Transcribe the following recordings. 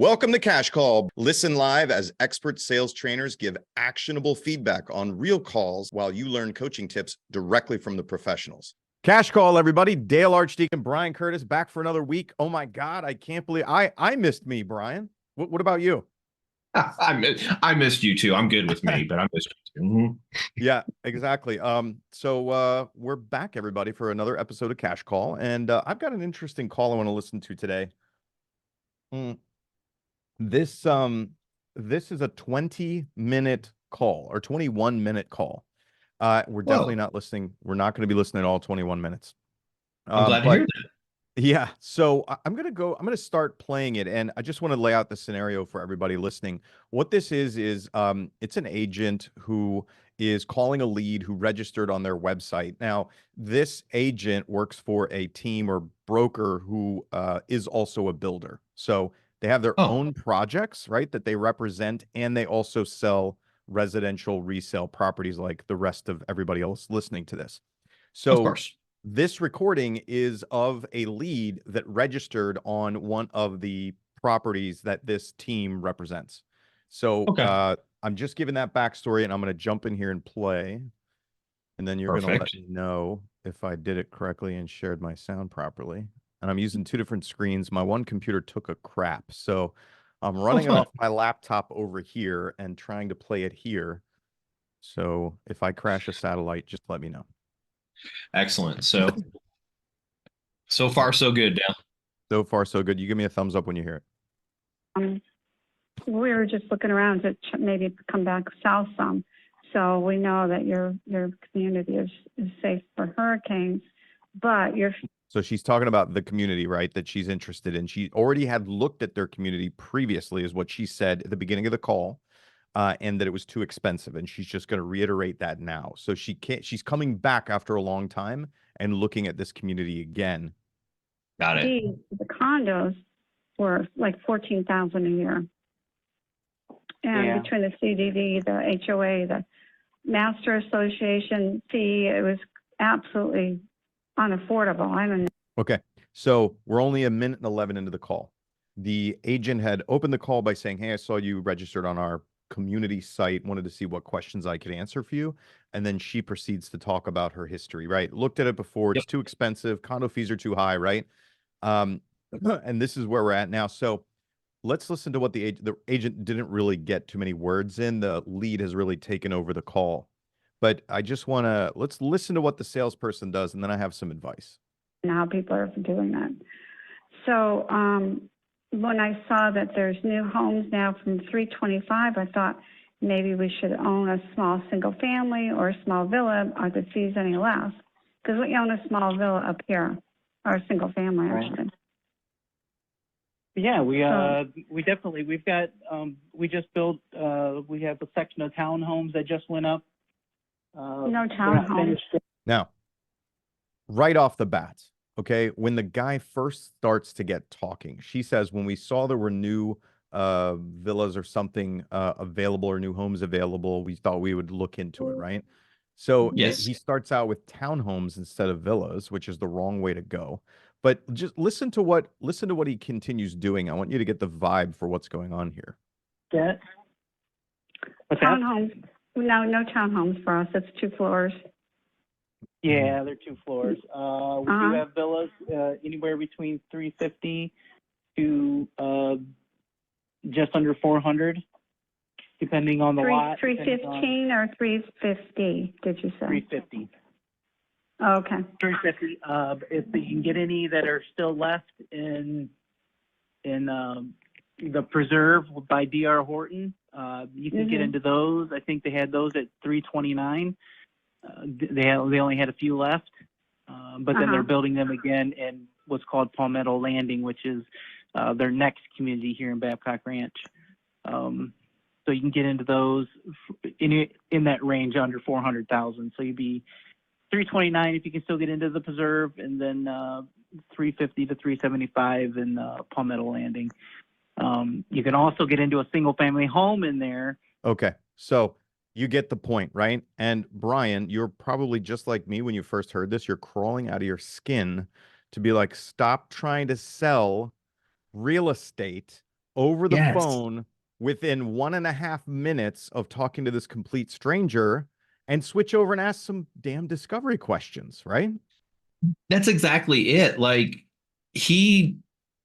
Welcome to Cash Call. Listen live as expert sales trainers give actionable feedback on real calls while you learn coaching tips directly from the professionals. Cash Call, everybody. Dale Archdekin Brian Curtis back for another week. Oh my God, I can't believe I missed me, Brian. What about you? I missed you too. I'm good with me, but I missed you too. Yeah, exactly. So we're back, everybody, for another episode of Cash Call, and I've got an interesting call I want to listen to today. This is a 20-minute call or 21-minute call. We're definitely not listening. We're not going to be listening to all 21 minutes. I'm glad to hear that. Yeah, so I'm going to start playing it, and I just want to lay out the scenario for everybody listening. What this is it's an agent who is calling a lead who registered on their website. Now, this agent works for a team or broker who is also a builder. So they have their own projects, right, that they represent, and they also sell residential resale properties like the rest of everybody else listening to this. So, of course, this recording is of a lead that registered on one of the properties that this team represents. So, I'm just giving that backstory, and I'm going to jump in here and play, and then you're going to let me know if I did it correctly and shared my sound properly. And I'm using two different screens. My one computer took a crap, so I'm running it off my laptop over here and trying to play it here. So if I crash a satellite, just let me know. Excellent. So far, so good, Dale. So far, so good. You give me a thumbs up when you hear it. We were just looking around to maybe come back south some. So we know that your community is safe for hurricanes, but So she's talking about the community, right, that she's interested in. She already had looked at their community previously, is what she said at the beginning of the call, and that it was too expensive. And she's just going to reiterate that now. So she's coming back after a long time and looking at this community again. Got it. The condos were like $14,000 a year. And between the CDD, the HOA, the Master Association fee, it was absolutely unaffordable. I don't know. Okay, so we're only a minute and 11 into the call. The agent had opened the call by saying, hey, I saw you registered on our community site, wanted to see what questions I could answer for you. And then she proceeds to talk about her history, right? Looked at it before, it's too expensive, condo fees are too high, right? And this is where we're at now. So let's listen to what the agent didn't really get too many words in. The lead has really taken over the call. But I just want to, let's listen to what the salesperson does, and then I have some advice. And how people are doing that. So when I saw that there's new homes now from $325, I thought maybe we should own a small single family or a small villa. Are the fees any less? Because we own a small villa up here, or a single family, actually. Yeah, we definitely, we've got, we just built, we have a section of townhomes that just went up. No townhomes. Now, right off the bat, okay, when the guy first starts to get talking, she says, when we saw there were new villas or something available or new homes available, we thought we would look into it, right? So he starts out with townhomes instead of villas, which is the wrong way to go. But just listen to what he continues doing. I want you to get the vibe for what's going on here. Yeah. Townhomes. No townhomes for us. It's 2 floors. Yeah, they're 2 floors. We do have villas anywhere between 350 to just under 400, depending on the lot. 315 or 350? Did you say? 350. Okay. 350. If you can get any that are still left in the preserve by D.R. Horton, you can get into those. I think they had those at 329. They only had a few left, but then they're building them again in what's called Palmetto Landing, which is their next community here in Babcock Ranch. So you can get into those in that range under 400,000. So you'd be 329 if you can still get into the preserve, and then 350 to 375 in Palmetto Landing. You can also get into a single family home in there. Okay, so you get the point, right? And Brian, you're probably just like me when you first heard this. You're crawling out of your skin to be like, stop trying to sell real estate over the Yes. phone within 1.5 minutes of talking to this complete stranger and switch over and ask some damn discovery questions, right? That's exactly it. Like he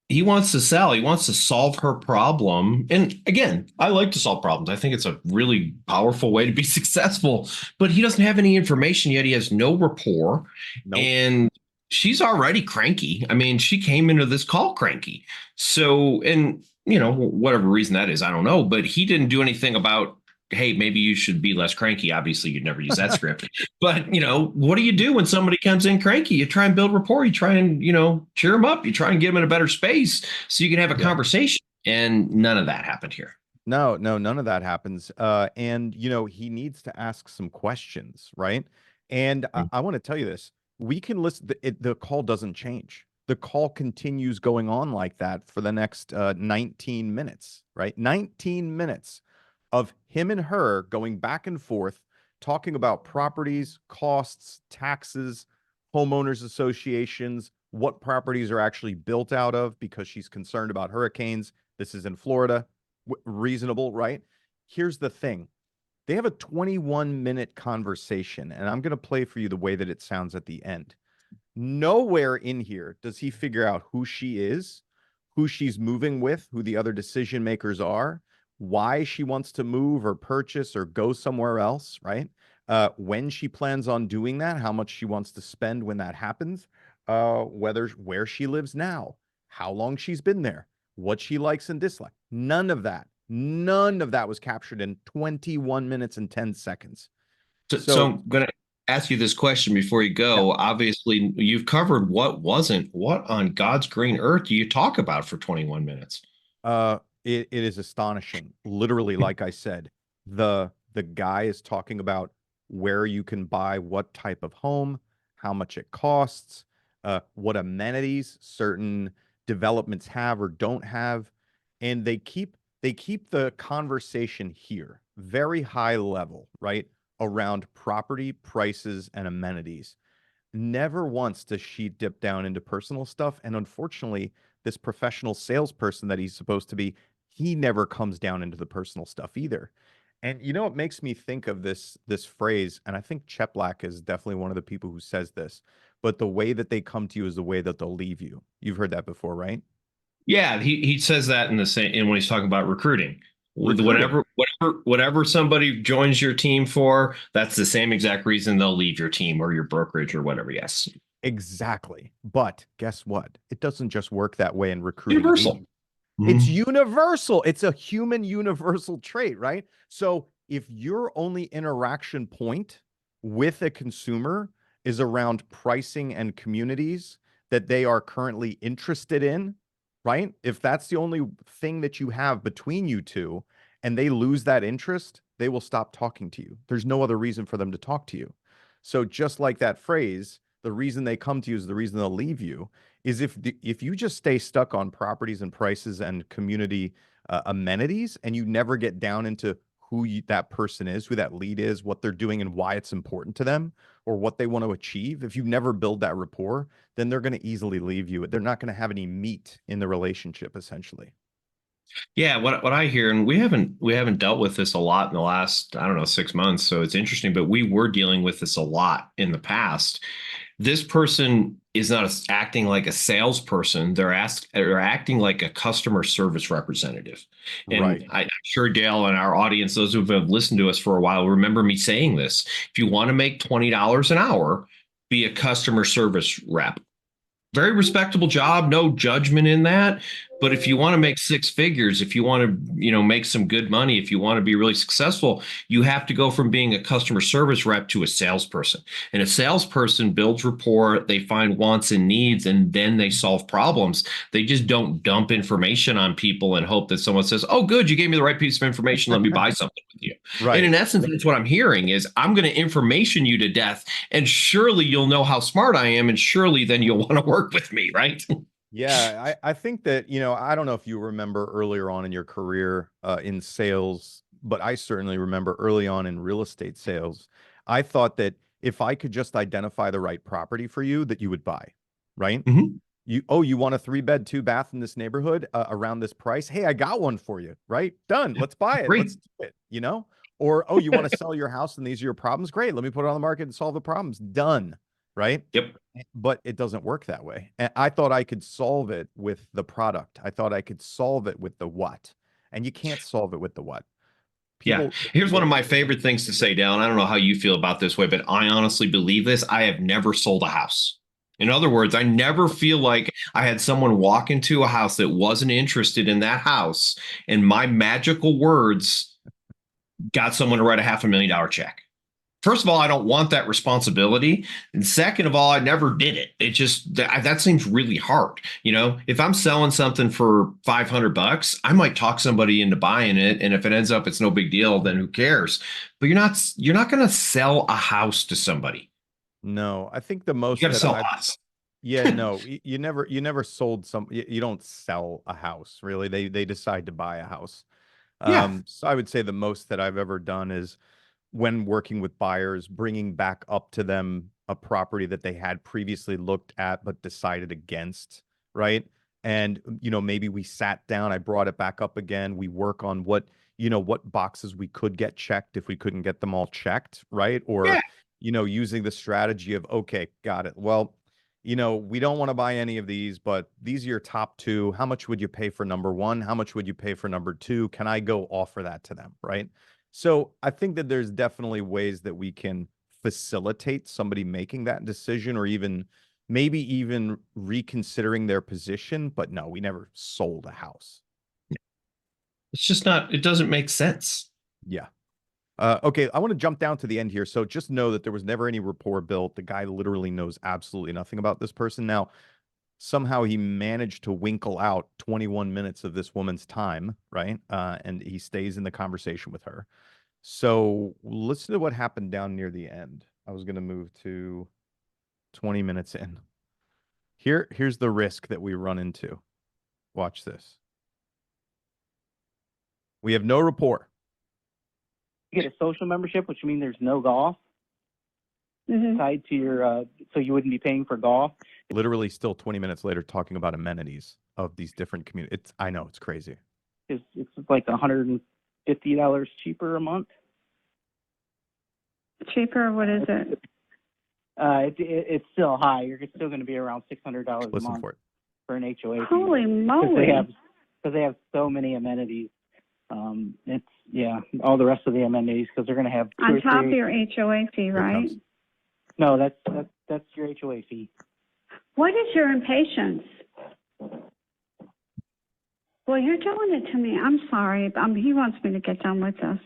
he wants to sell. He wants to solve her problem. And again, I like to solve problems. I think it's a really powerful way to be successful. But he doesn't have any information yet. He has no rapport. Nope. And she's already cranky. I mean, she came into this call cranky. So, and you know, whatever reason that is, I don't know. But he didn't do anything about, hey, maybe you should be less cranky. Obviously, you'd never use that script. But, you know, what do you do when somebody comes in cranky? You try and build rapport. You try and, you know, cheer them up. You try and get them in a better space so you can have a conversation. And none of that happened here. No, none of that happens. And, you know, he needs to ask some questions, right? And I want to tell you this. We can listen. The call doesn't change. The call continues going on like that for the next 19 minutes, right? 19 minutes of him and her going back and forth, talking about properties, costs, taxes, homeowners associations, what properties are actually built out of because she's concerned about hurricanes. This is in Florida. Reasonable, right? Here's the thing. They have a 21-minute conversation, and I'm going to play for you the way that it sounds at the end. Nowhere in here does he figure out who she is, who she's moving with, who the other decision makers are, why she wants to move or purchase or go somewhere else, right? When she plans on doing that, how much she wants to spend when that happens, where she lives now, how long she's been there, what she likes and dislikes. None of that was captured in 21 minutes and 10 seconds. So I'm going to ask you this question before you go. Yeah. Obviously, you've covered what wasn't. What on God's green earth do you talk about for 21 minutes? It is astonishing. Literally, like I said, the guy is talking about where you can buy what type of home, how much it costs, what amenities certain developments have or don't have, and they keep the conversation here very high level, right, around property prices and amenities. Never once does she dip down into personal stuff, and unfortunately, this professional salesperson that he's supposed to be, he never comes down into the personal stuff either. And you know, it makes me think of this phrase, and I think Cheplack is definitely one of the people who says this, but the way that they come to you is the way that they'll leave you. You've heard that before, right? Yeah, he says that in the same, and when he's talking about recruiting. Whatever somebody joins your team for, that's the same exact reason they'll leave your team or your brokerage or whatever. Yes. Exactly. But guess what? It doesn't just work that way in recruiting. Universal. It's universal. It's a human universal trait, right? So if your only interaction point with a consumer is around pricing and communities that they are currently interested in, right? If that's the only thing that you have between you two and they lose that interest, they will stop talking to you. There's no other reason for them to talk to you. So just like that phrase, the reason they come to you is the reason they'll leave you, is if you just stay stuck on properties and prices and community amenities and you never get down into who that person is, who that lead is, what they're doing and why it's important to them or what they want to achieve, if you never build that rapport, then they're going to easily leave you. They're not going to have any meat in the relationship, essentially. Yeah, what I hear, and we haven't dealt with this a lot in the last, I don't know, 6 months, so it's interesting, but we were dealing with this a lot in the past. This person is not acting like a salesperson. They're acting like a customer service representative. And right. I'm sure Dale and our audience, those who have listened to us for a while, remember me saying this. If you want to make $20 an hour, be a customer service rep. Very respectable job, no judgment in that. But if you want to make 6 figures, if you want to, make some good money, if you want to be really successful, you have to go from being a customer service rep to a salesperson. And a salesperson builds rapport, they find wants and needs, and then they solve problems. They just don't dump information on people and hope that someone says, oh, good, you gave me the right piece of information. Let me buy something with you. Right. And in essence, that's what I'm hearing is I'm going to information you to death. And surely you'll know how smart I am. And surely then you'll want to work with me, right? Yeah, I think that, I don't know if you remember earlier on in your career in sales, but I certainly remember early on in real estate sales, I thought that if I could just identify the right property for you, that you would buy, right? Mm-hmm. You want a 3-bed, 2-bath in this neighborhood around this price? Hey, I got one for you, right? Done. Let's buy it. Great. Let's do it, you know? Or, oh, you want to sell your house and these are your problems? Great. Let me put it on the market and solve the problems. Done. Right? Yep. But it doesn't work that way. And I thought I could solve it with the product. I thought I could solve it with the what. And you can't solve it with the what. Yeah. Here's one of my favorite things to say, Dale. And I don't know how you feel about this way, but I honestly believe this. I have never sold a house. In other words, I never feel like I had someone walk into a house that wasn't interested in that house, and my magical words got someone to write a $500,000 check. First of all, I don't want that responsibility. And second of all, I never did it. It just, that seems really hard. You know, if I'm selling something for $500, I might talk somebody into buying it. And if it ends up, it's no big deal, then who cares? But you're not going to sell a house to somebody. No, I think the most You got to that sell I've us. Yeah, no, you never sold you don't sell a house, really. They decide to buy a house. Yeah. So I would say the most that I've ever done is when working with buyers, bringing back up to them a property that they had previously looked at but decided against, right? And maybe we sat down, I brought it back up again. We work on what boxes we could get checked if we couldn't get them all checked, right? Or Yeah. using the strategy of, okay, got it. Well, we don't want to buy any of these, but these are your top two. How much would you pay for number one? How much would you pay for number two? Can I go offer that to them? Right. So I think that there's definitely ways that we can facilitate somebody making that decision, or maybe even reconsidering their position. But no, we never sold a house. It's just not, it doesn't make sense. Yeah. Okay, I want to jump down to the end here. So just know that there was never any rapport built. The guy literally knows absolutely nothing about this person. Now, somehow he managed to winkle out 21 minutes of this woman's time, right? And he stays in the conversation with her. So listen to what happened down near the end. I was going to move to 20 minutes in. Here's the risk that we run into. Watch this. We have no rapport. You get a social membership, which means there's no golf tied to your, so you wouldn't be paying for golf. Literally still 20 minutes later talking about amenities of these different communities. I know, it's crazy. It's like $150 cheaper a month. Cheaper? What is it? It's still high. You're still going to be around $600 a Listen month for it. for an HOA. Holy moly. Because they have so many amenities. It's, all the rest of the amenities, because they're going to have on top of your HOA fee, right? No, that's your HOA fee. What is your impatience? Well, you're doing it to me. I'm sorry. He wants me to get done with this.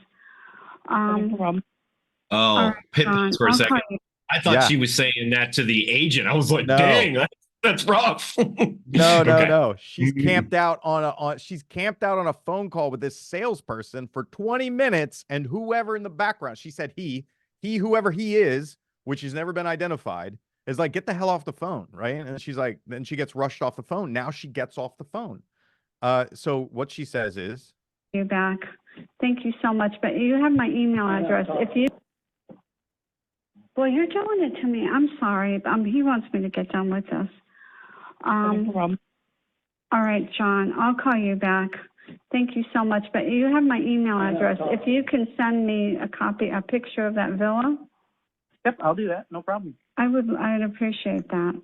No problem. Oh, right, John, for a I'll second. call you. I thought she was saying that to the agent. I was like, No. dang, that's rough. No. She's camped out on a phone call with this salesperson for 20 minutes, and whoever in the background, she said whoever he is, which has never been identified, is like, get the hell off the phone, right? And she's like, then she gets rushed off the phone. Now she gets off the phone. So what she says is, You back. Thank you so much. But you have my email address. Well, you're doing it to me. I'm sorry. He wants me to get done with this. No problem. All right, John, I'll call you back. Thank you so much. But you have my email address. If you can send me a picture of that villa. Yep, I'll do that. No problem. I'd appreciate that.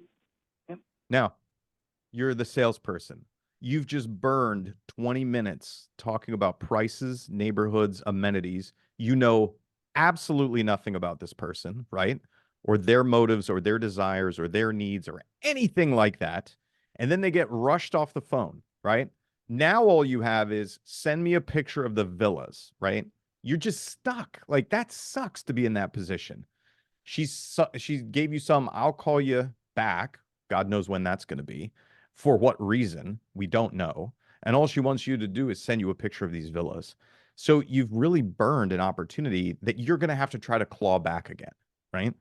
Yep. now you're the salesperson. You've just burned 20 minutes talking about prices, neighborhoods, amenities. You know absolutely nothing about this person, right? Or their motives or their desires or their needs or anything like that. And then they get rushed off the phone, right? Now all you have is send me a picture of the villas, right? You're just stuck. Like, that sucks to be in that position. She gave you some, I'll call you back. God knows when that's going to be. For what reason? We don't know. And all she wants you to do is send you a picture of these villas. So you've really burned an opportunity that you're going to have to try to claw back again, right?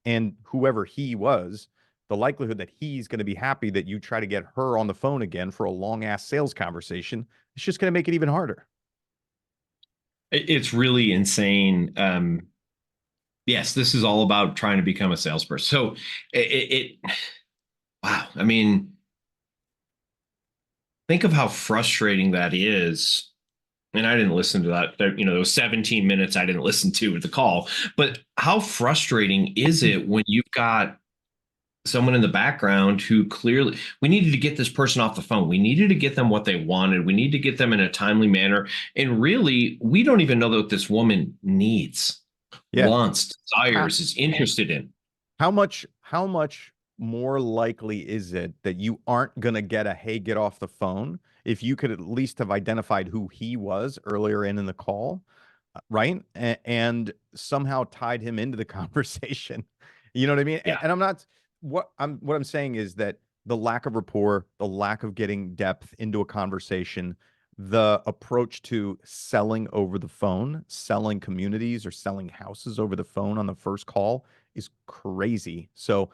And whoever he was, the likelihood that he's going to be happy that you try to get her on the phone again for a long-ass sales conversation, it's just going to make it even harder. It's really insane. Yes, this is all about trying to become a salesperson. So wow. I mean, think of how frustrating that is. And I didn't listen to that. Those 17 minutes I didn't listen to at the call. But how frustrating is it when you've got someone in the background who clearly, we needed to get this person off the phone. We needed to get them what they wanted. We need to get them in a timely manner. And really, we don't even know what this woman needs, Yeah. wants, How, desires, is interested in. how much more likely is it that you aren't going to get a, hey, get off the phone, if you could at least have identified who he was earlier in the call, right? And somehow tied him into the conversation. You know what I mean? Yeah. And I'm not, what I'm saying is that the lack of rapport, the lack of getting depth into a conversation, the approach to selling over the phone, selling communities or selling houses over the phone on the first call is crazy. So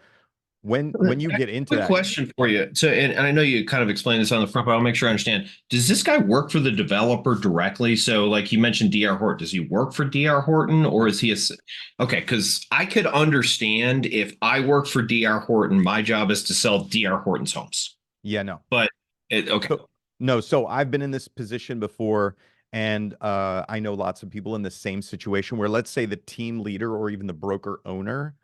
when you get into Quick that, question for you. So, and I know you kind of explained this on the front, but I'll make sure I understand. Does this guy work for the developer directly? So, like you mentioned, DR Horton. Does he work for DR Horton, or is he okay? Because I could understand if I work for DR Horton, my job is to sell DR Horton's homes. yeah, no. But okay, No, so I've been in this position before, and I know lots of people in the same situation where, let's say, the team leader or even the broker owner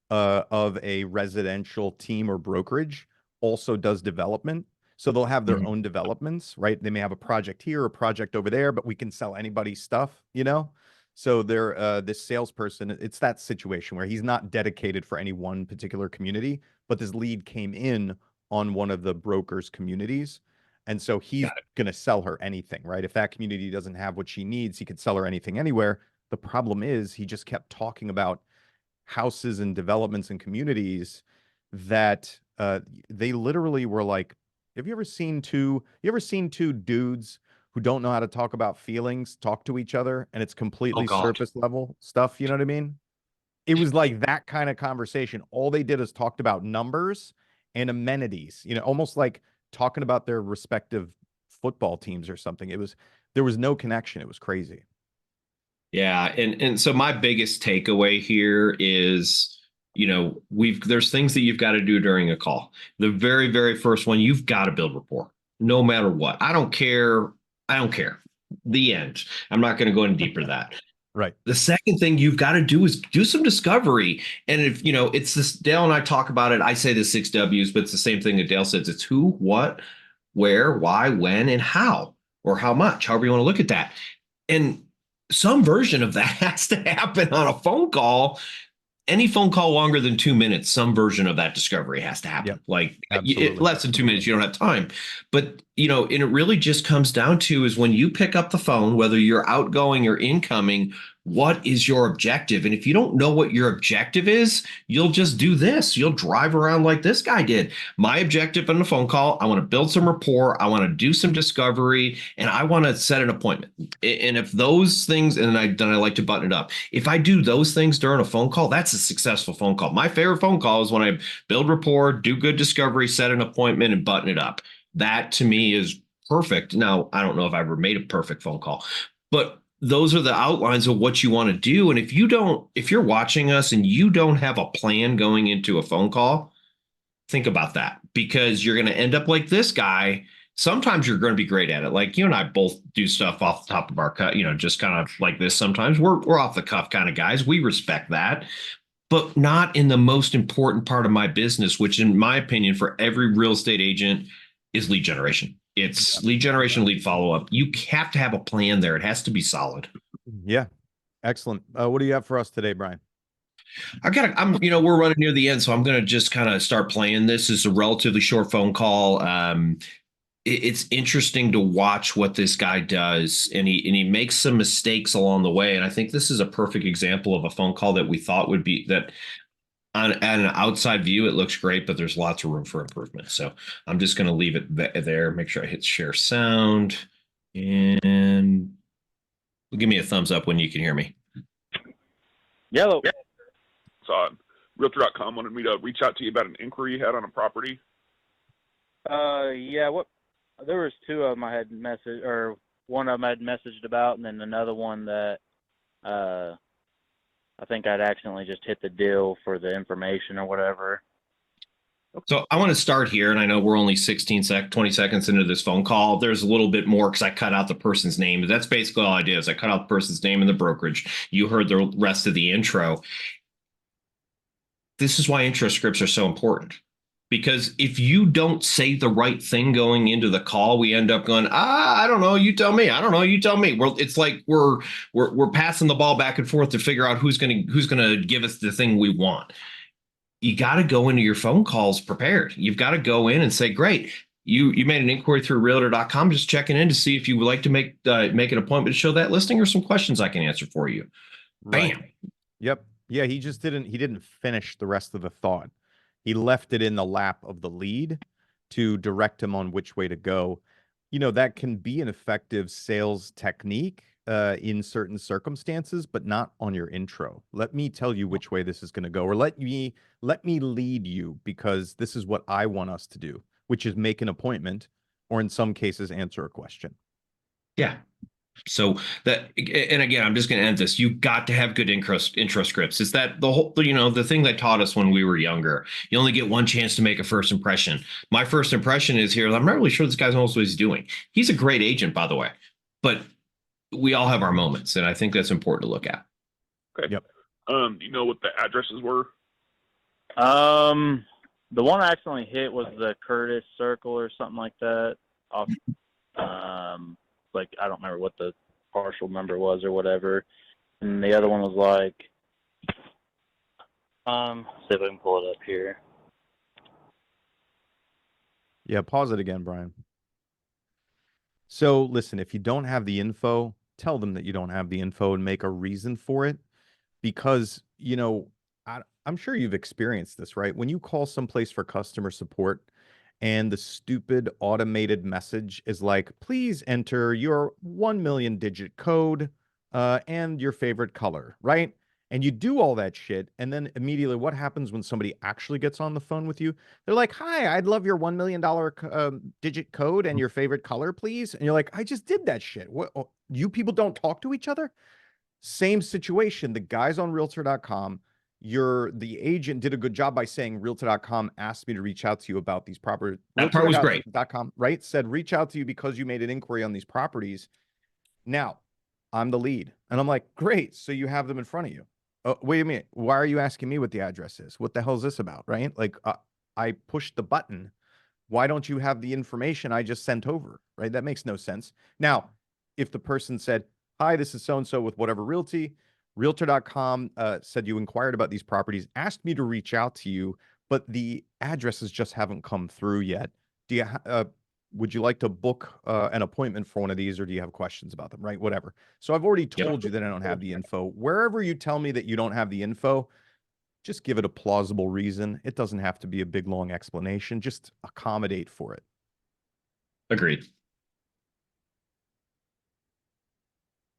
of a residential team or brokerage also does development. So they'll have their Mhm. own developments, right? They may have a project here, a project over there, but we can sell anybody's stuff, you know? So they're this salesperson, it's that situation where he's not dedicated for any one particular community, but this lead came in on one of the broker's communities. And so he's Got it. going to sell her anything, right? If that community doesn't have what she needs, he could sell her anything anywhere. The problem is he just kept talking about houses and developments and communities that they literally were like, have you ever seen two dudes who don't know how to talk about feelings talk to each other, and it's Oh completely God. surface level stuff, you know what I mean? It was like that kind of conversation. All they did is talked about numbers and amenities, almost like talking about their respective football teams or something. There was no connection. It was crazy. Yeah, and so my biggest takeaway here is, there's things that you've got to do during a call. The very, very first one, you've got to build rapport, no matter what. I don't care. I don't care. The end. I'm not going to go any deeper than that. Right. The second thing you've got to do is do some discovery. And if, it's this, Dale and I talk about it. I say the 6 W's, but it's the same thing that Dale says. It's who, what, where, why, when, and how, or how much, however you want to look at that. And some version of that has to happen on a phone call. Any phone call longer than 2 minutes, some version of that discovery has to happen. Yep, Like absolutely. less than 2 minutes, you don't have time. But, and it really just comes down to is when you pick up the phone, whether you're outgoing or incoming, what is your objective? And if you don't know what your objective is, you'll just do this. You'll drive around like this guy did. My objective on the phone call, I want to build some rapport. I want to do some discovery, and I want to set an appointment. And if those things, and then I like to button it up. If I do those things during a phone call, that's a successful phone call. My favorite phone call is when I build rapport, do good discovery, set an appointment, and button it up. That to me is perfect. Now, I don't know if I ever made a perfect phone call, but those are the outlines of what you want to do. And if you're watching us and you don't have a plan going into a phone call, think about that, because you're going to end up like this guy. Sometimes you're going to be great at it. Like you and I both do stuff off the top of our cut, just kind of like this. Sometimes we're off the cuff kind of guys. We respect that, but not in the most important part of my business, which in my opinion, for every real estate agent is lead generation. It's lead generation, lead follow-up. You have to have a plan there. It has to be solid. Yeah. Excellent. What do you have for us today, Brian? We're running near the end, so I'm going to just kind of start playing. This is a relatively short phone call. It's interesting to watch what this guy does, and he makes some mistakes along the way. And I think this is a perfect example of a phone call that we thought would be that at an outside view, it looks great, but there's lots of room for improvement. So I'm just going to leave it there. Make sure I hit share sound, and give me a thumbs up when you can hear me. Yellow. Yeah. So, Realtor.com wanted me to reach out to you about an inquiry you had on a property. Yeah. There was two of them I had messaged, or one of them I had messaged about, and then another one that I think I'd accidentally just hit the deal for the information or whatever. So I want to start here, and I know we're only 20 seconds into this phone call. There's a little bit more because I cut out the person's name. But that's basically all I did is I cut out the person's name and the brokerage. You heard the rest of the intro. This is why intro scripts are so important. Because if you don't say the right thing going into the call, we end up going, I don't know, you tell me. I don't know, you tell me. Well, it's like we're passing the ball back and forth to figure out who's gonna give us the thing we want. You got to go into your phone calls prepared. You've got to go in and say, great, you made an inquiry through realtor.com, just checking in to see if you would like to make an appointment to show that listing or some questions I can answer for you. Right. Bam. Yep. Yeah, he didn't finish the rest of the thought. He left it in the lap of the lead to direct him on which way to go. That can be an effective sales technique in certain circumstances, but not on your intro. Let me tell you which way this is going to go, or let me lead you, because this is what I want us to do, which is make an appointment, or in some cases, answer a question. Yeah. So that, and again, I'm just going to end this. You've got to have good intro scripts. Is that the whole, the thing they taught us when we were younger? You only get one chance to make a first impression. My first impression is here. I'm not really sure this guy knows what he's doing. He's a great agent, by the way, but we all have our moments, and I think that's important to look at. Okay. Yep. Do you know what the addresses were? The one I accidentally hit was the Curtis Circle or something like that. Off, like I don't remember what the partial number was or whatever. And the other one was like, see if I can pull it up here. Yeah, pause it again, Brian. So listen, if you don't have the info, tell them that you don't have the info and make a reason for it. Because, I'm sure you've experienced this, right? When you call someplace for customer support and the stupid automated message is like, please enter your 1 million digit code and your favorite color, right? And you do all that shit. And then immediately what happens when somebody actually gets on the phone with you? They're like, hi, I'd love your $1 million digit code and your favorite color, please. And you're like, I just did that shit. What? Oh, you people don't talk to each other? Same situation. The guys on realtor.com, the agent did a good job by saying realtor.com asked me to reach out to you about these properties. That part was great. Realtor.com, right? Said, reach out to you because you made an inquiry on these properties. Now, I'm the lead. And I'm like, great. So you have them in front of you. Wait a minute. Why are you asking me what the address is? What the hell is this about, right? Like, I pushed the button. Why don't you have the information I just sent over, right? That makes no sense. Now, if the person said, hi, this is so-and-so with whatever realty, realtor.com said you inquired about these properties, asked me to reach out to you, but the addresses just haven't come through yet. Would you like to book an appointment for one of these, or do you have questions about them, right? Whatever. So I've already told you that I don't have the info. Wherever you tell me that you don't have the info, just give it a plausible reason. It doesn't have to be a big, long explanation. Just accommodate for it. Agreed.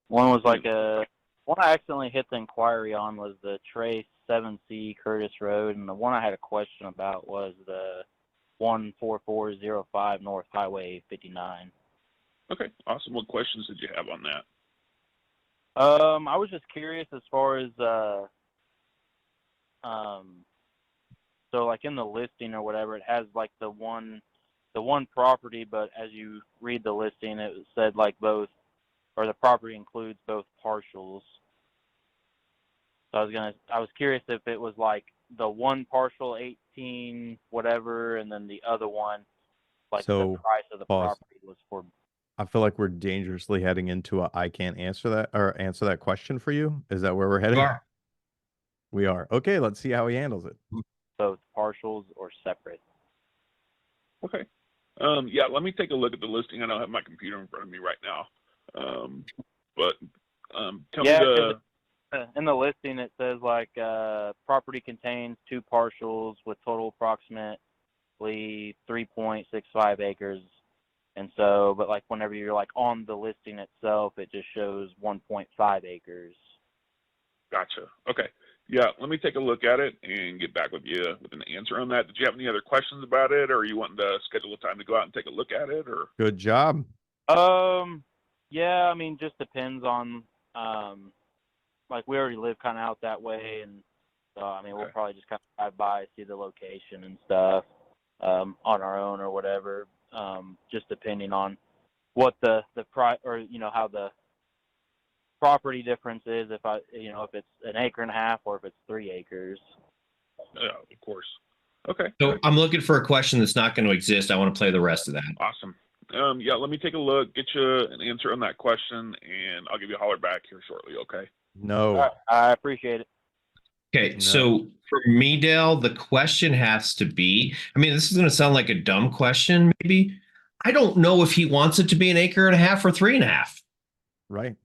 One was like one I accidentally hit the inquiry on was the Trace 7C Curtis Road, and the one I had a question about was the 14405 North Highway 59. Okay, awesome. What questions did you have on that? I was just curious as far as so like in the listing or whatever, it has like the one property, but as you read the listing, it said like both, or the property includes both partials. So I was curious if it was like the one partial 18 whatever, and then the other one, like So, the price of the pause. property was for. I feel like we're dangerously heading into I can't answer that question for you. Is that where we're heading? We are. Okay, let's see how he handles it. Both partials or separate. Okay. Yeah, let me take a look at the listing. I don't have my computer in front of me right now. But tell me in the listing it says like property contains 2 partials with total approximately 3.65 acres. And so, but like whenever you're like on the listing itself, it just shows 1.5 acres. Gotcha. Okay. Yeah, let me take a look at it and get back with you with an answer on that. Did you have any other questions about it, or are you wanting to schedule a time to go out and take a look at it, or? Good job. Yeah, I mean, just depends on, like we already live kind of out that way, and so I mean, we'll probably just kind of drive by, see the location and stuff. on our own or whatever, just depending on what the price or how the property difference is, if if it's an acre and a half or if it's 3 acres. Yeah, of course. Okay. So I'm looking for a question that's not going to exist. I want to play the rest of that. Awesome. Yeah, let me take a look, get you an answer on that question, and I'll give you a holler back here shortly, okay? No. All right, I appreciate it. Okay, No. so for me, Dale, the question has to be, I mean, this is going to sound like a dumb question, maybe. I don't know if he wants it to be an acre and a half or 3.5. Right.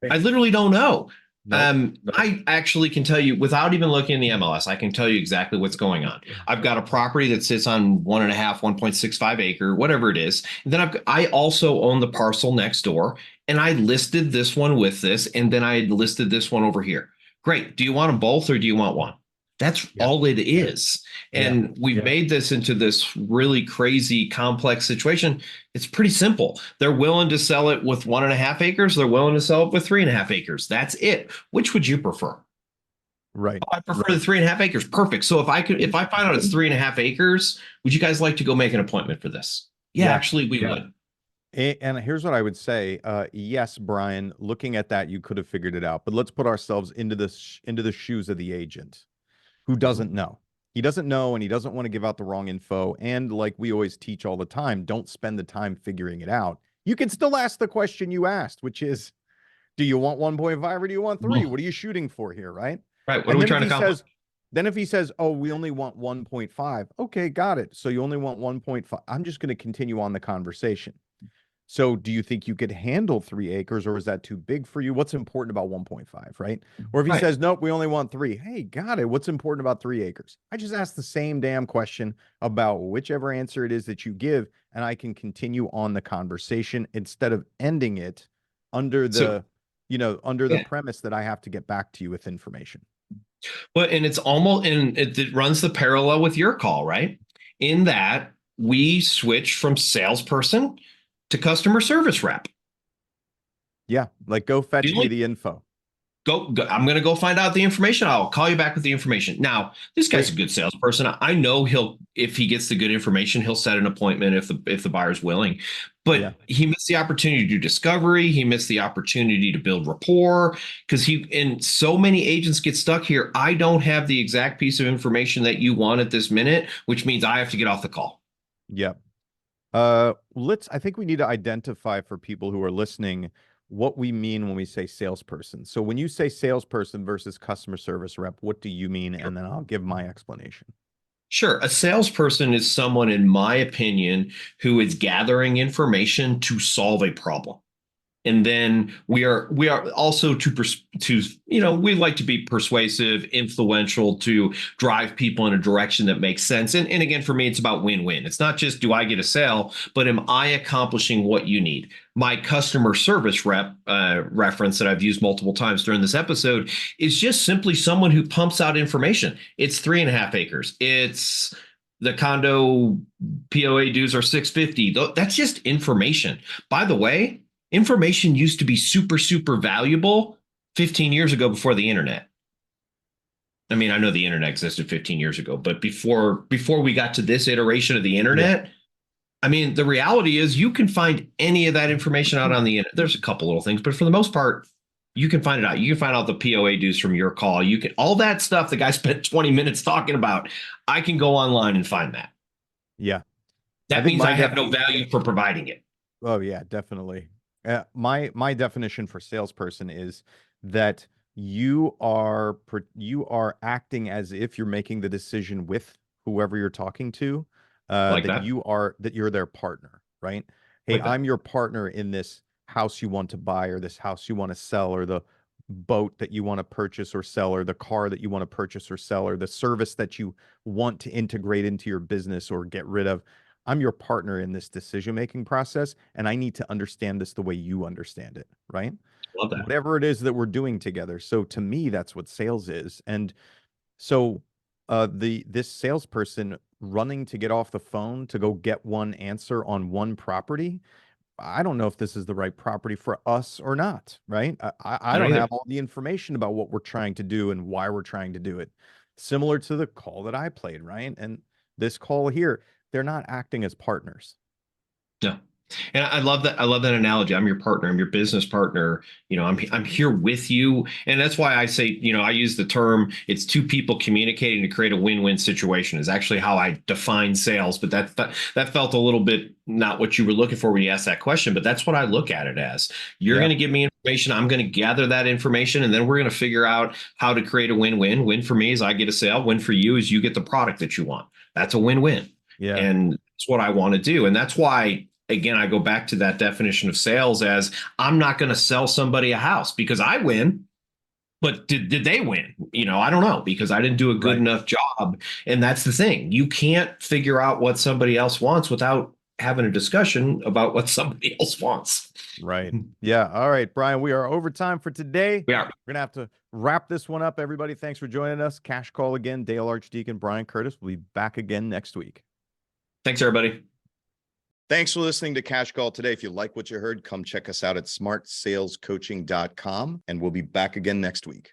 I literally don't know. Nope. I actually can tell you without even looking in the MLS, I can tell you exactly what's going on. I've got a property that sits on 1.5, 1.65 acre, whatever it is. And then I also own the parcel next door, and I listed this one with this, and then I listed this one over here. Great. Do you want them both or do you want one? That's all it is. And we've made this into this really crazy, complex situation. It's pretty simple. They're willing to sell it with 1.5 acres. They're willing to sell it with 3.5 acres. That's it. Which would you prefer? Right. Oh, I prefer the 3.5 acres. Perfect. So if I find out it's 3.5 acres, would you guys like to go make an appointment for this? Yeah. Actually, we would. And here's what I would say. Yes, Brian, looking at that, you could have figured it out. But let's put ourselves into the shoes of the agent who doesn't know. He doesn't know, and he doesn't want to give out the wrong info. And like we always teach all the time, don't spend the time figuring it out. You can still ask the question you asked, which is, do you want 1.5 or do you want 3? What are you shooting for here, right? Right. What are we trying to accomplish? Then if he says, oh, we only want 1.5, okay, got it. So you only want 1.5. I'm just going to continue on the conversation. So do you think you could handle 3 acres, or is that too big for you? What's important about 1.5, right? Or if he says, nope, we only want 3. Hey, got it. What's important about 3 acres? I just asked the same damn question about whichever answer it is that you give, and I can continue on the conversation instead of ending it under the, under the premise that I have to get back to you with information. Well, and it's almost, and it runs the parallel with your call, right? In that we switch from salesperson to customer service rep. Yeah, like go fetch me the info. Go, I'm going to go find out the information. I'll call you back with the information. Now, this guy's a good salesperson. I know if he gets the good information, he'll set an appointment if the buyer's willing. But he missed the opportunity to do discovery. He missed the opportunity to build rapport because and so many agents get stuck here. I don't have the exact piece of information that you want at this minute, which means I have to get off the call. Yep. I think we need to identify for people who are listening what we mean when we say salesperson. So when you say salesperson versus customer service rep, what do you mean? And then I'll give my explanation. Sure. A salesperson is someone, in my opinion, who is gathering information to solve a problem. And then we are also we like to be persuasive, influential, to drive people in a direction that makes sense. And again, for me, it's about win-win. It's not just do I get a sale, but am I accomplishing what you need? My customer service rep reference that I've used multiple times during this episode is just simply someone who pumps out information. It's 3.5 acres. It's the condo POA dues are $650. That's just information. By the way, information used to be super, super valuable 15 years ago before the internet. I mean, I know the internet existed 15 years ago, but before we got to this iteration of the internet, I mean, the reality is you can find any of that information out on the internet. There's a couple little things, but for the most part, you can find it out. You can find out the POA dues from your call. You can, all that stuff the guy spent 20 minutes talking about. I can go online and find that. Yeah. That means I have no value for providing it. Oh yeah, definitely. My definition for salesperson is that you are acting as if you're making the decision with whoever you're talking to, that you're their partner, right? Hey, I'm your partner in this house you want to buy, or this house you want to sell, or the boat that you want to purchase or sell, or the car that you want to purchase or sell, or the service that you want to integrate into your business or get rid of. I'm your partner in this decision-making process, and I need to understand this the way you understand it, right? Love that. Whatever it is that we're doing together. So to me, that's what sales is. And so this salesperson running to get off the phone to go get one answer on one property, I don't know if this is the right property for us or not, right? I don't have all the information about what we're trying to do and why we're trying to do it. Similar to the call that I played, right? And this call here, they're not acting as partners. Yeah. And I love that. I love that analogy. I'm your partner. I'm your business partner. I'm here with you. And that's why I say, I use the term, it's two people communicating to create a win-win situation is actually how I define sales. But that felt a little bit not what you were looking for when you asked that question. But that's what I look at it as. You're going to give me information. I'm going to gather that information. And then we're going to figure out how to create a win-win. Win for me is I get a sale. Win for you is you get the product that you want. That's a win-win. Yeah. And that's what I want to do. And that's why, again, I go back to that definition of sales as I'm not going to sell somebody a house because I win, but did they win? I don't know because I didn't do a good enough job. And that's the thing. You can't figure out what somebody else wants without having a discussion about what somebody else wants. Right. Yeah. All right, Brian, we are over time for today. We are. We're going to have to wrap this one up. Everybody, thanks for joining us. Cash Call again. Dale Archdekin, Brian Curtis. We'll be back again next week. Thanks, everybody. Thanks for listening to Cash Call today. If you like what you heard, come check us out at smartsalescoaching.com, and we'll be back again next week.